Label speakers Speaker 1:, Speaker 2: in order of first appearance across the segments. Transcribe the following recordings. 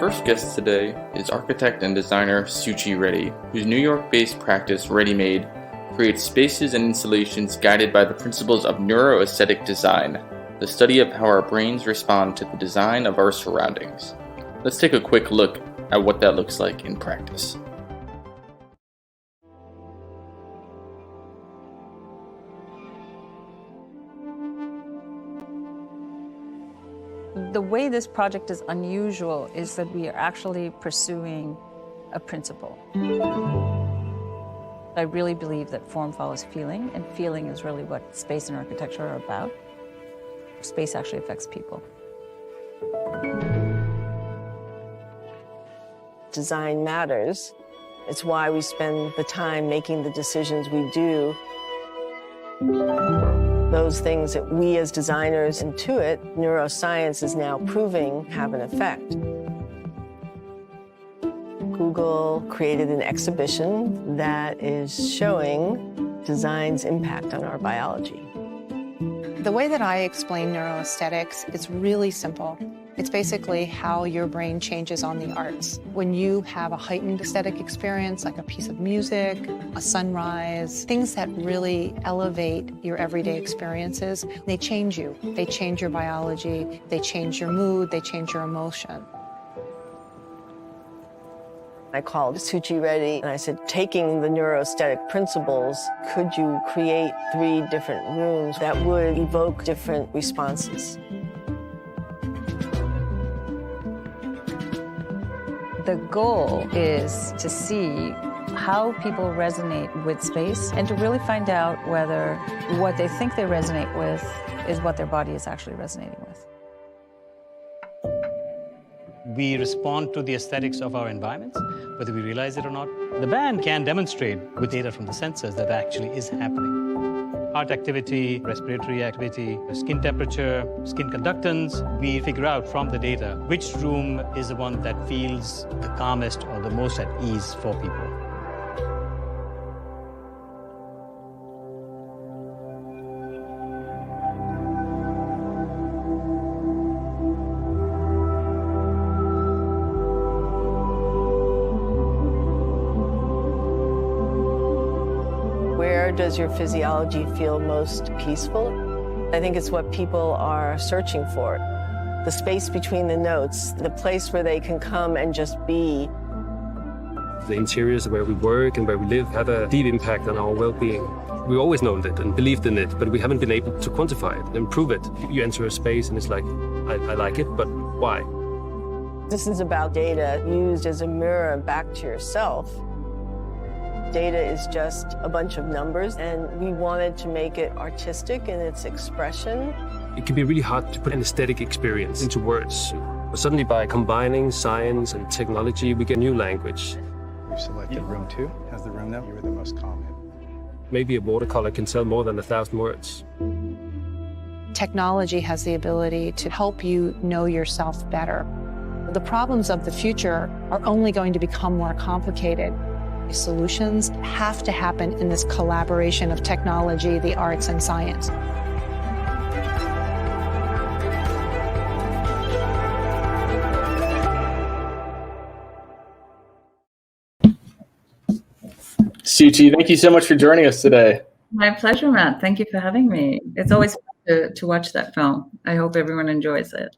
Speaker 1: first guest today is architect and designer Suchi Reddy, whose New York-based practice Reddymade creates spaces and installations guided by the principles of neuroaesthetic design, the study of how our brains respond to the design of our surroundings. Let's take a quick look at what that looks like in practice.
Speaker 2: The way this project is unusual is that we are actually pursuing a principle. I really believe that form follows feeling, and feeling is really what space and architecture are about. Space actually affects people.
Speaker 3: Design matters. It's why we spend the time making the decisions we do. Those things that we as designers intuit, neuroscience is now proving have an effect. Google created an exhibition that is showing design's impact on our biology.
Speaker 4: The way that I explain neuroaesthetics, it's really simple. It's basically how your brain changes on the arts. When you have a heightened aesthetic experience, like a piece of music, a sunrise, things that really elevate your everyday experiences, they change you. They change your biology, they change your mood, they change your emotion.
Speaker 3: I called Tsuchi Reddy and I said, taking the neuroaesthetic principles, could you create 3 different rooms that would evoke different responses?
Speaker 2: The goal is to see how people resonate with space and to really find out whether what they think they resonate with is what their body is actually resonating with.
Speaker 5: We respond to the aesthetics of our environments, whether we realize it or not. The band can demonstrate with data from the sensors that actually is happening. Heart activity, respiratory activity, skin temperature, skin conductance. We figure out from the data which room is the one that feels the calmest or the most at ease for people.
Speaker 3: Where does your physiology feel most peaceful? I think it's what people are searching for. The space between the notes, the place where they can come and just be.
Speaker 6: The interiors where we work and where we live have a deep impact on our well-being. We've always known it and believed in it, but we haven't been able to quantify it and prove it. You enter a space and it's like, I like it, but why?
Speaker 3: This is about data used as a mirror back to yourself. Data is just a bunch of numbers, and we wanted to make it artistic in its expression.
Speaker 6: It can be really hard to put an aesthetic experience into words. But suddenly by combining science and technology, we get a new language.
Speaker 7: We've selected room 2 as the room that you were the most calm in.
Speaker 6: Maybe a watercolor can tell more than 1,000 words.
Speaker 4: Technology has the ability to help you know yourself better. The problems of the future are only going to become more complicated. Solutions have to happen in this collaboration of technology, the arts, and science.
Speaker 1: Suchi, thank you so much for joining us today.
Speaker 8: My pleasure, Matt. Thank you for having me. It's always fun to watch that film. I hope everyone enjoys it.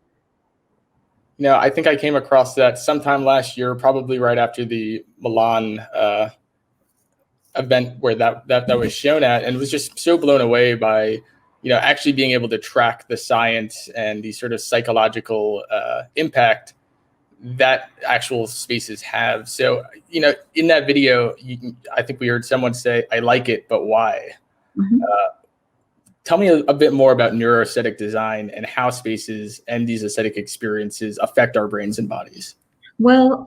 Speaker 1: You know, I think I came across that sometime last year, probably right after the Milan event where that was shown at, and was just so blown away by, actually being able to track the science and the sort of psychological impact that actual spaces have. So, in that video, I think we heard someone say, "I like it, but why?" Mm-hmm. Tell me a bit more about neuroaesthetic design and how spaces and these aesthetic experiences affect our brains and bodies.
Speaker 8: Well,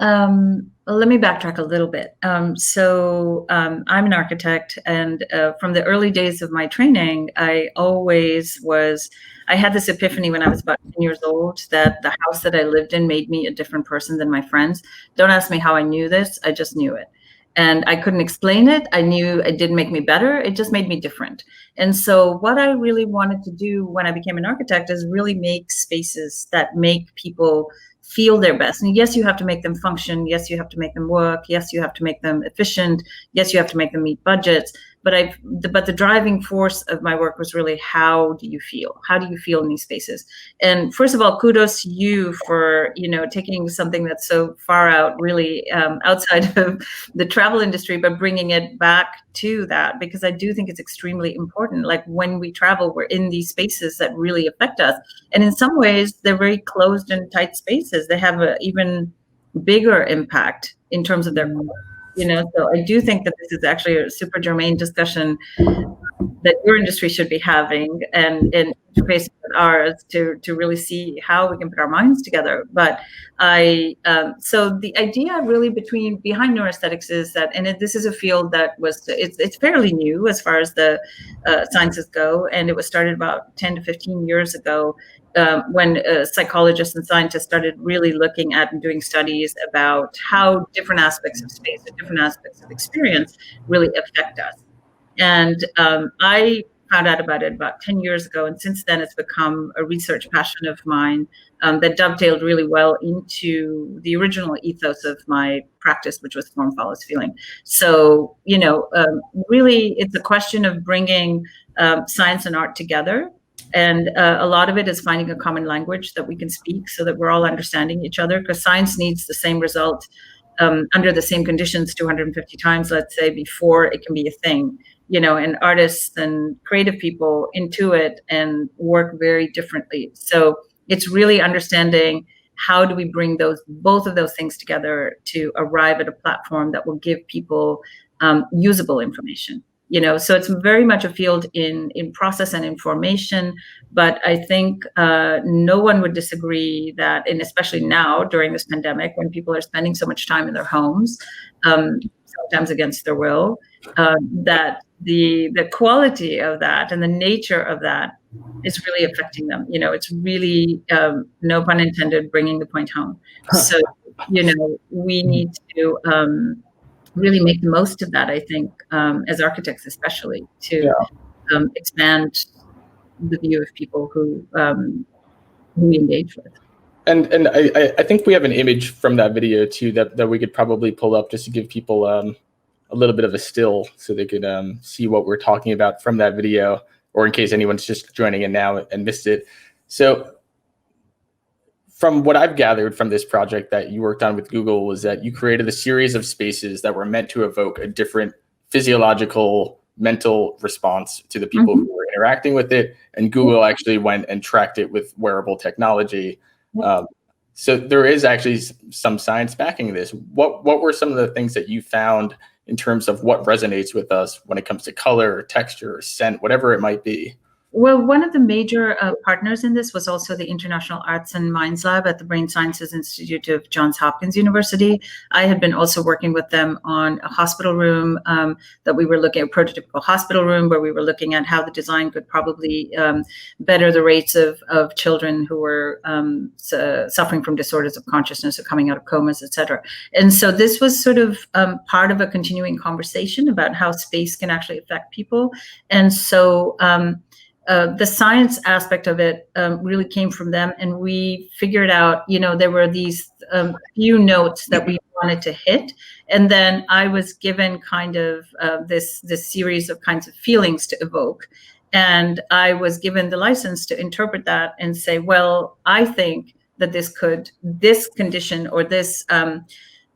Speaker 8: let me backtrack a little bit. I'm an architect, and from the early days of my training, I had this epiphany when I was about 10 years old that the house that I lived in made me a different person than my friends. Don't ask me how I knew this. I just knew it. And I couldn't explain it. I knew it didn't make me better. It just made me different. And so what I really wanted to do when I became an architect is really make spaces that make people feel their best. And yes, you have to make them function. Yes, you have to make them work. Yes, you have to make them efficient. Yes, you have to make them meet budgets. But the driving force of my work was really, how do you feel? How do you feel in these spaces? And first of all, kudos to you for, taking something that's so far out, really outside of the travel industry, but bringing it back to that, because I do think it's extremely important. Like when we travel, we're in these spaces that really affect us. And in some ways, they're very closed and tight spaces. They have an even bigger impact in terms of their so I do think that this is actually a super germane discussion that your industry should be having, and interfacing with ours to really see how we can put our minds together. But so the idea really behind neuroaesthetics is that, and this is a field that it's fairly new as far as the sciences go, and it was started about 10 to 15 years ago. When psychologists and scientists started really looking at and doing studies about how different aspects of space and different aspects of experience really affect us. And I found out about it about 10 years ago. And since then, it's become a research passion of mine that dovetailed really well into the original ethos of my practice, which was form follows feeling. So, really, it's a question of bringing science and art together. And a lot of it is finding a common language that we can speak so that we're all understanding each other, because science needs the same result under the same conditions 250 times, let's say, before it can be a thing. And artists and creative people intuit and work very differently. So it's really understanding how do we bring both of those things together to arrive at a platform that will give people usable information. So it's very much a field in process and information, but I think no one would disagree that, and especially now during this pandemic, when people are spending so much time in their homes, sometimes against their will, that the quality of that and the nature of that is really affecting them. It's really, no pun intended, bringing the point home. So, we need to really make the most of that, I think, as architects especially, to expand the view of people who we engage with.
Speaker 1: And I think we have an image from that video too that we could probably pull up just to give people a little bit of a still so they could see what we're talking about from that video, or in case anyone's just joining in now and missed it. So from what I've gathered from this project that you worked on with Google was that you created a series of spaces that were meant to evoke a different physiological, mental response to the people who were interacting with it. And Google actually went and tracked it with wearable technology. So there is actually some science backing this. What were some of the things that you found in terms of what resonates with us when it comes to color or texture or scent, whatever it might be?
Speaker 8: Well, one of the major partners in this was also the International Arts and Minds Lab at the Brain Sciences Institute of Johns Hopkins University. I had been also working with them on a hospital room that we were looking at, a prototypical hospital room, where we were looking at how the design could probably better the rates of children who were suffering from disorders of consciousness or coming out of comas, et cetera. And so this was sort of part of a continuing conversation about how space can actually affect people. And so the science aspect of it really came from them, and we figured out, there were these few notes that we wanted to hit, and then I was given kind of this series of kinds of feelings to evoke, and I was given the license to interpret that and say, well, I think that this condition or this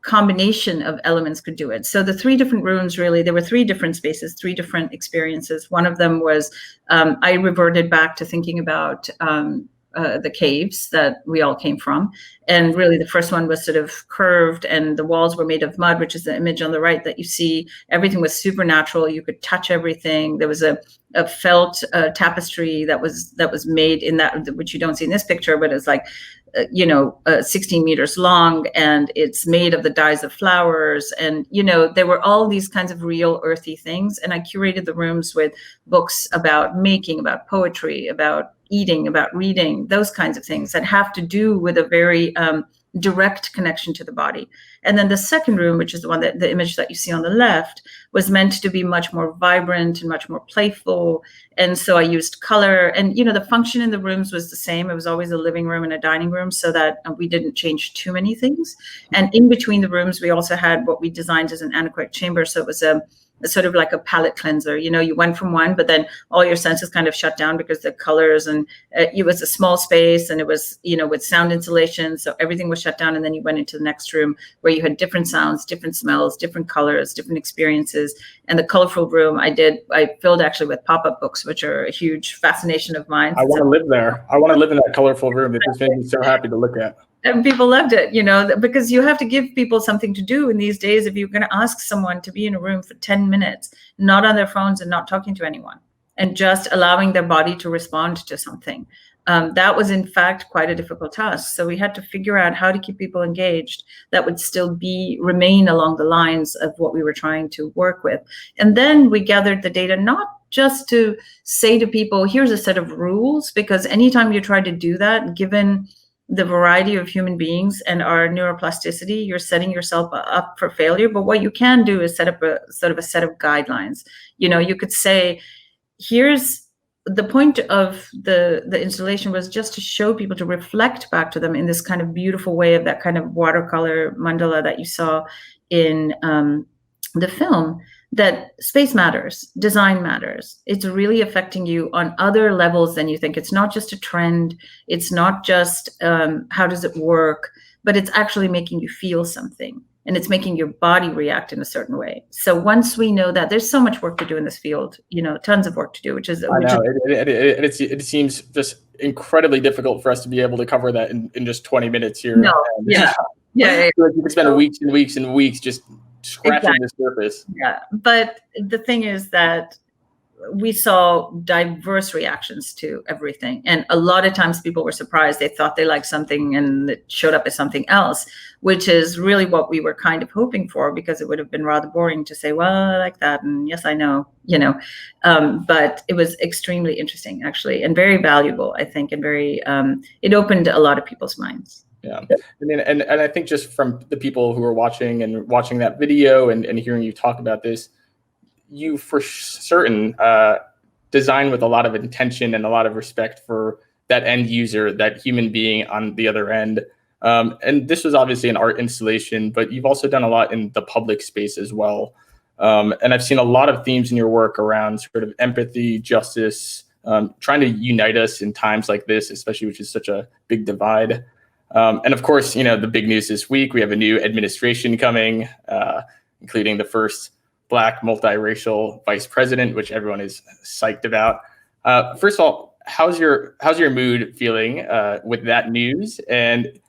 Speaker 8: combination of elements could do it. So the three different rooms, really, there were three different spaces, three different experiences. One of them was, I reverted back to thinking about the caves that we all came from. And really the first one was sort of curved and the walls were made of mud, which is the image on the right that you see. Everything was supernatural. You could touch everything. There was a felt tapestry that was made in that, which you don't see in this picture, but it's like 16 meters long, and it's made of the dyes of flowers. And, there were all these kinds of real earthy things. And I curated the rooms with books about making, about poetry, about eating, about reading, those kinds of things that have to do with a very direct connection to the body. And then the second room, which is the one that the image that you see on the left, was meant to be much more vibrant and much more playful. And so I used color, and the function in the rooms was the same. It was always a living room and a dining room, so that we didn't change too many things. And in between the rooms, we also had what we designed as an anechoic chamber. So it was a sort of like a palette cleanser. You went from one, but then all your senses kind of shut down because the colors, and it was a small space, and it was, with sound insulation. So everything was shut down. And then you went into the next room where you had different sounds, different smells, different colors, different experiences. And the colorful room I filled actually with pop-up books, which are a huge fascination of mine.
Speaker 1: I want to live there. I want to live in that colorful room. It just made me so happy to look at.
Speaker 8: And people loved it, because you have to give people something to do in these days. If you're going to ask someone to be in a room for 10 minutes, not on their phones and not talking to anyone, and just allowing their body to respond to something, that was in fact quite a difficult task. So we had to figure out how to keep people engaged that would still remain along the lines of what we were trying to work with. And then we gathered the data, not just to say to people, here's a set of rules, because anytime you try to do that, given the variety of human beings and our neuroplasticity, you're setting yourself up for failure. But what you can do is set up a sort of a set of guidelines. You could say, here's the point of the installation was just to show people, to reflect back to them in this kind of beautiful way of that kind of watercolor mandala that you saw in the film, that space matters, design matters. It's really affecting you on other levels than you think. It's not just a trend. It's not just how does it work, but it's actually making you feel something, and it's making your body react in a certain way. So once we know that, there's so much work to do in this field, tons of work to do,
Speaker 1: it seems just incredibly difficult for us to be able to cover that in just 20 minutes here.
Speaker 8: No, yeah.
Speaker 1: You could spend weeks and weeks and weeks just scratching the surface.
Speaker 8: Yeah, but the thing is that we saw diverse reactions to everything, and a lot of times people were surprised. They thought they liked something and it showed up as something else, which is really what we were kind of hoping for, because it would have been rather boring to say, well, I like that, and yes, I know, but it was extremely interesting, actually, and very valuable, I think, and very it opened a lot of people's minds.
Speaker 1: Yeah, I mean, and I think just from the people who are watching that video and hearing you talk about this, you for certain design with a lot of intention and a lot of respect for that end user, that human being on the other end. And this was obviously an art installation, but you've also done a lot in the public space as well. And I've seen a lot of themes in your work around sort of empathy, justice, trying to unite us in times like this, especially, which is such a big divide. And of course, the big news this week, we have a new administration coming, including the first Black multiracial vice president, which everyone is psyched about. First of all, how's your mood feeling with that news? And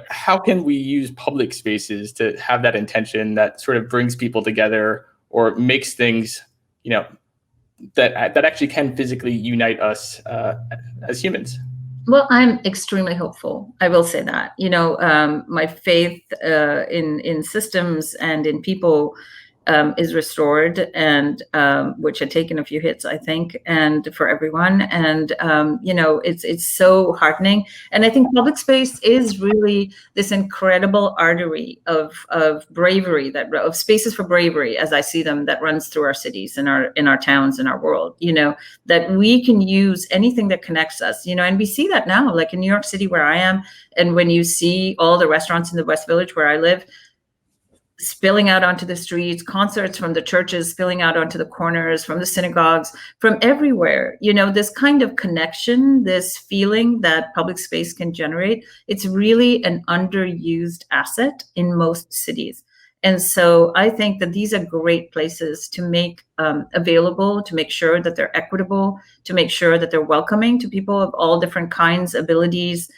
Speaker 1: how can we use public spaces to have that intention that sort of brings people together, or makes things that actually can physically unite us as humans?
Speaker 8: Well, I'm extremely hopeful. I will say that. My faith in systems and in people is restored, and which had taken a few hits, I think, and for everyone. And it's so heartening. And I think public space is really this incredible artery of bravery, of spaces for bravery, as I see them, that runs through our cities and in our towns, in our world. That we can use anything that connects us. And we see that now, like in New York City, where I am, and when you see all the restaurants in the West Village where I live, spilling out onto the streets, concerts from the churches spilling out onto the corners, from the synagogues, from everywhere. This kind of connection, this feeling that public space can generate, it's really an underused asset in most cities. And so I think that these are great places to make available, to make sure that they're equitable, to make sure that they're welcoming to people of all different kinds, abilities,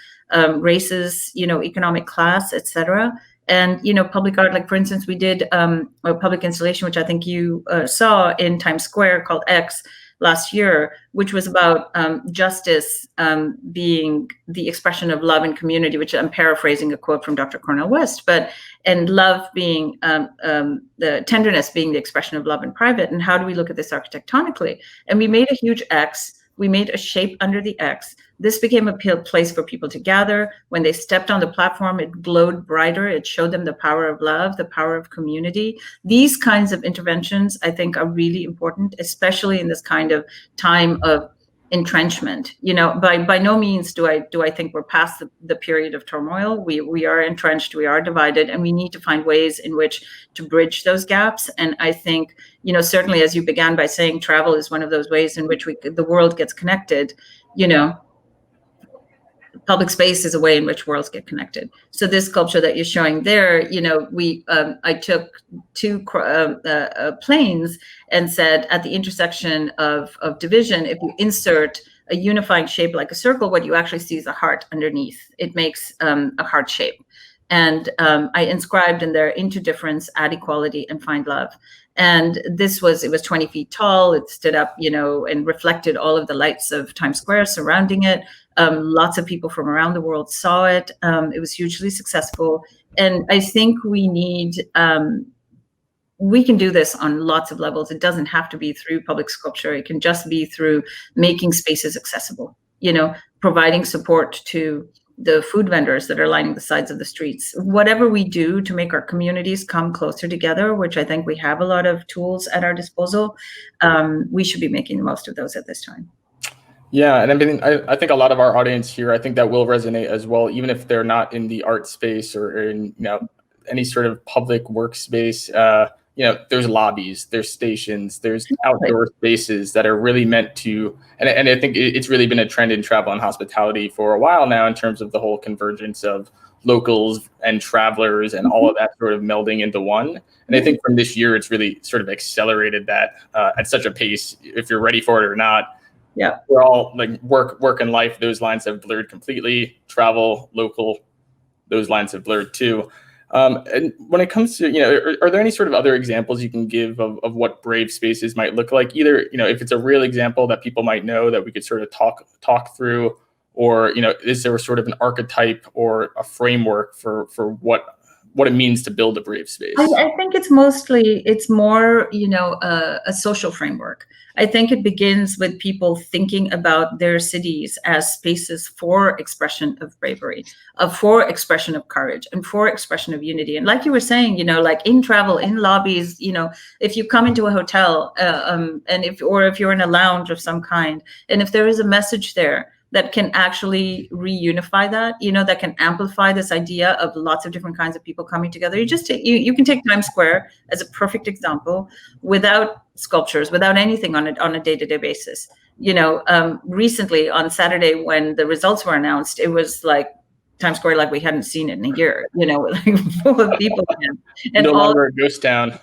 Speaker 8: races, economic class, etc. And, public art, like, for instance, we did a public installation, which I think you saw in Times Square, called X last year, which was about justice being the expression of love and community, which I'm paraphrasing a quote from Dr. Cornel West, and love being the tenderness being the expression of love in private. And how do we look at this architectonically? And we made a huge X. We made a shape under the X This became a place for people to gather. When they stepped on the platform, it glowed brighter. It showed them the power of love, the power of community. These kinds of interventions, I think, are really important, especially in this kind of time of entrenchment. By no means do I think we're past the period of turmoil. We are entrenched, we are divided, and we need to find ways in which to bridge those gaps. And I think, certainly, as you began by saying, travel is one of those ways in which the world gets connected. Public space is a way in which worlds get connected. So this sculpture that you're showing there, I took two planes and said, at the intersection of division, if you insert a unifying shape like a circle, what you actually see is a heart underneath. It makes a heart shape. And I inscribed in there, into difference, add equality, and find love. And it was 20 feet tall. It stood up, and reflected all of the lights of Times Square surrounding it. Lots of people from around the world saw it. It was hugely successful. And I think we can do this on lots of levels. It doesn't have to be through public sculpture. It can just be through making spaces accessible, providing support to the food vendors that are lining the sides of the streets. Whatever we do to make our communities come closer together, which I think we have a lot of tools at our disposal, we should be making the most of those at this time.
Speaker 1: Yeah, and I think a lot of our audience here, I think that will resonate as well, even if they're not in the art space or in any sort of public workspace. There's lobbies, there's stations, there's outdoor spaces that are really meant to, and I think it's really been a trend in travel and hospitality for a while now in terms of the whole convergence of locals and travelers and all of that sort of melding into one. And I think from this year, it's really sort of accelerated that at such a pace, if you're ready for it or not.
Speaker 8: Yeah,
Speaker 1: we're all like work and life. Those lines have blurred completely. Travel, local, those lines have blurred too. And when it comes to, are there any sort of other examples you can give of what brave spaces might look like? Either, if it's a real example that people might know that we could sort of talk through, or, is there sort of an archetype or a framework for what it means to build a brave space?
Speaker 8: I think it's more, a social framework. I think it begins with people thinking about their cities as spaces for expression of bravery, for expression of courage, and for expression of unity. And like you were saying, like in travel, in lobbies, if you come into a hotel, and if you're in a lounge of some kind, and if there is a message there that can actually reunify that, that can amplify this idea of lots of different kinds of people coming together. You can take Times Square as a perfect example, without sculptures, without anything on a day-to-day basis. Recently on Saturday when the results were announced, it was like Times Square like we hadn't seen it in a year, like full of people again. And
Speaker 1: no longer a ghost town.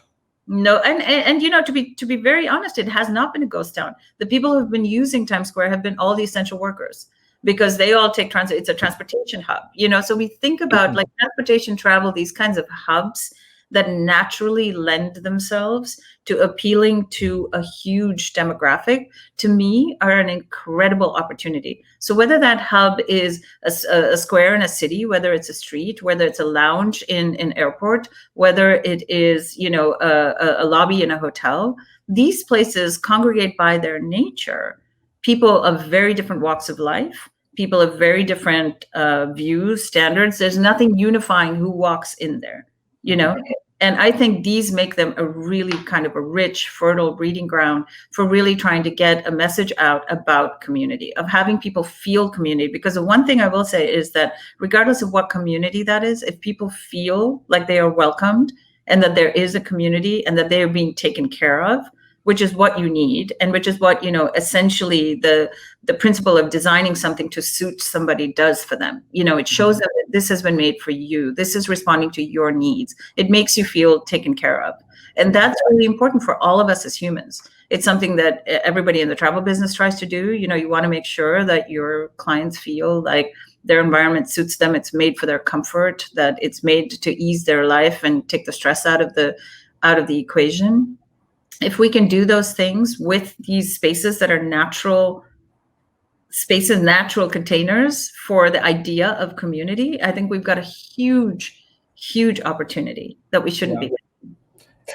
Speaker 8: No, and to be very honest, it has not been a ghost town. The people who have been using Times Square have been all the essential workers, because they all take transit. It's a transportation hub, so we think about like transportation, travel, these kinds of hubs that naturally lend themselves to appealing to a huge demographic, to me, are an incredible opportunity. So whether that hub is a square in a city, whether it's a street, whether it's a lounge in an airport, whether it is, a lobby in a hotel, these places congregate by their nature people of very different walks of life, people of very different views, standards. There's nothing unifying who walks in there, And I think these make them a really kind of a rich, fertile breeding ground for really trying to get a message out about community, of having people feel community. Because the one thing I will say is that regardless of what community that is, if people feel like they are welcomed and that there is a community and that they are being taken care of, which is what you need, and which is what, essentially the principle of designing something to suit somebody does for them. It shows them that this has been made for you. This is responding to your needs. It makes you feel taken care of. And that's really important for all of us as humans. It's something that everybody in the travel business tries to do. You want to make sure that your clients feel like their environment suits them. It's made for their comfort, that it's made to ease their life and take the stress out of the equation. If we can do those things with these spaces that are natural spaces, natural containers for the idea of community, I think we've got a huge, huge opportunity that we shouldn't be.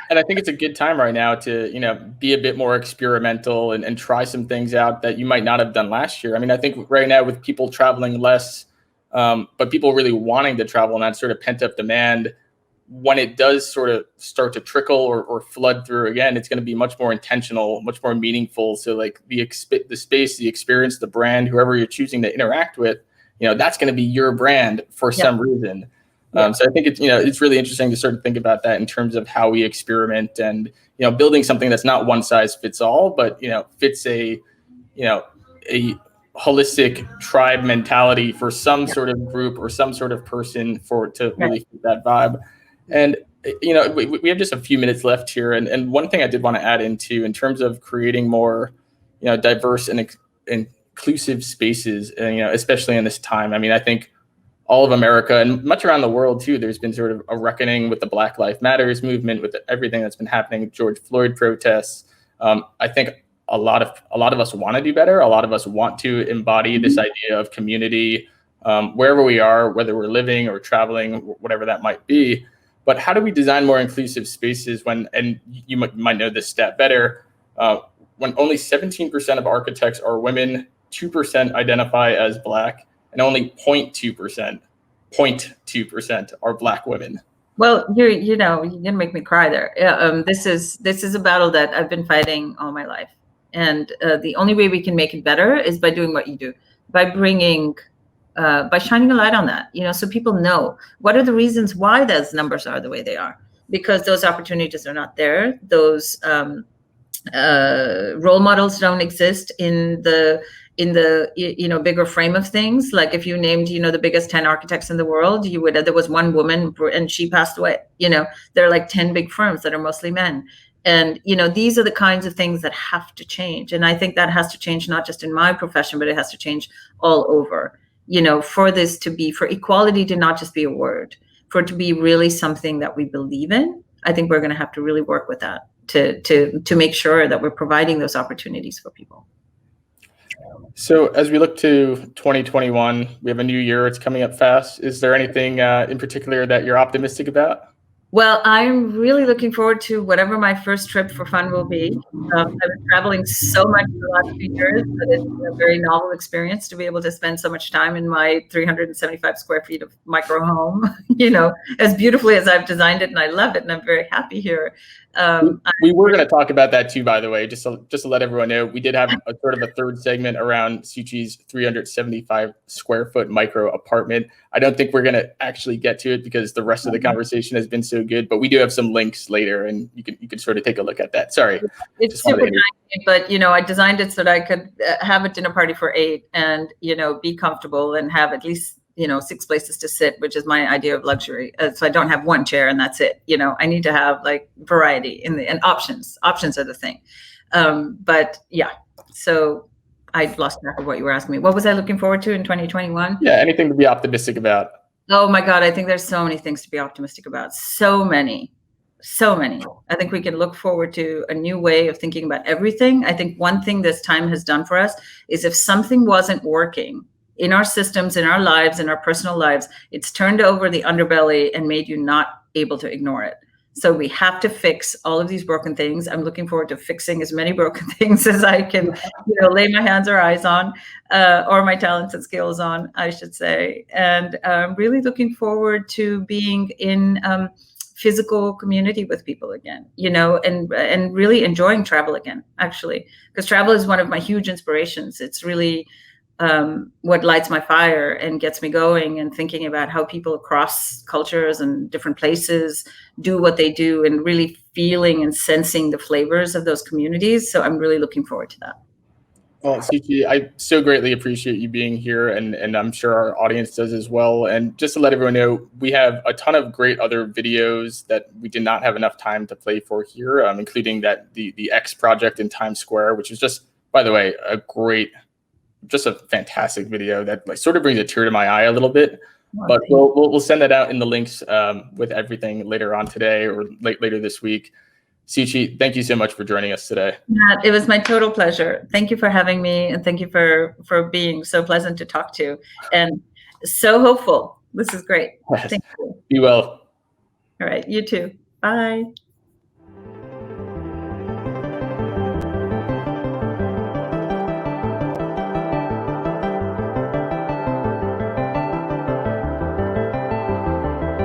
Speaker 1: And I think it's a good time right now to, be a bit more experimental and try some things out that you might not have done last year. I mean, I think right now with people traveling less, but people really wanting to travel and that sort of pent up demand, when it does sort of start to trickle or flood through again, it's going to be much more intentional, much more meaningful. So like the space, the experience, the brand, whoever you're choosing to interact with, that's going to be your brand for some reason. So I think it's really interesting to sort of think about that in terms of how we experiment and, building something that's not one size fits all, but, fits a holistic tribe mentality for some sort of group or some sort of person to really fit that vibe. And, we have just a few minutes left here. And one thing I did want to add in terms of creating more, diverse and inclusive spaces, especially in this time. I mean, I think all of America and much around the world too, there's been sort of a reckoning with the Black Lives Matters movement, with everything that's been happening, George Floyd protests. I think a lot of us want to do better. A lot of us want to embody this idea of community, wherever we are, whether we're living or traveling, whatever that might be. But how do we design more inclusive spaces and you might know this stat better, when only 17% of architects are women, 2% identify as Black, and only 0.2% are Black women.
Speaker 8: Well, you're gonna make me cry there. This is a battle that I've been fighting all my life, and the only way we can make it better is by doing what you do, by shining a light on that. So people know what are the reasons why those numbers are the way they are, because those opportunities are not there. Those role models don't exist in the bigger frame of things. Like if you named the biggest 10 architects in the world, there was one woman and she passed away. There are like 10 big firms that are mostly men, and these are the kinds of things that have to change. And I think that has to change not just in my profession, but it has to change all over, for equality to not just be a word, for it to be really something that we believe in. I think we're going to have to really work with that to make sure that we're providing those opportunities for people.
Speaker 1: So as we look to 2021, we have a new year. It's coming up fast. Is there anything in particular that you're optimistic about?
Speaker 8: Well, I'm really looking forward to whatever my first trip for fun will be. I've been traveling so much for the last few years that it's a very novel experience to be able to spend so much time in my 375 square feet of micro home, as beautifully as I've designed it, and I love it, and I'm very happy here.
Speaker 1: We were going to talk about that too, by the way, just to let everyone know. We did have a sort of a third segment around Suchi's 375 square foot micro apartment. I don't think we're going to actually get to it because the rest of the conversation has been so good, but we do have some links later, and you can sort of take a look at that. Sorry.
Speaker 8: It's super nice, but I designed it so that I could have a dinner party for 8 and, be comfortable and have at least 6 places to sit, which is my idea of luxury. So I don't have one chair and that's it. I need to have like variety and options. Options are the thing. But yeah, so I lost track of what you were asking me. What was I looking forward to in 2021?
Speaker 1: Yeah, anything to be optimistic about.
Speaker 8: Oh my God, I think there's so many things to be optimistic about. So many. I think we can look forward to a new way of thinking about everything. I think one thing this time has done for us is if something wasn't working in our systems, in our lives, in our personal lives, it's turned over the underbelly and made you not able to ignore it. So we have to fix all of these broken things. I'm looking forward to fixing as many broken things as I can, lay my hands or eyes on, or my talents and skills on, I should say. And I'm really looking forward to being in physical community with people again, and really enjoying travel again, actually, because travel is one of my huge inspirations. It's really what lights my fire and gets me going and thinking about how people across cultures and different places do what they do, and really feeling and sensing the flavors of those communities. So I'm really looking forward to that.
Speaker 1: Well, Suchi, I so greatly appreciate you being here, and I'm sure our audience does as well. And just to let everyone know, we have a ton of great other videos that we did not have enough time to play for here, including the X project in Times Square, which is just, by the way, just a fantastic video that like sort of brings a tear to my eye a little bit. But we'll send that out in the links with everything later on today or later this week. Suchi, thank you so much for joining us today.
Speaker 8: Yeah, it was my total pleasure. Thank you for having me, and thank you for being so pleasant to talk to and so hopeful. This is great. Thank you.
Speaker 1: Be well.
Speaker 8: All right, you too. Bye.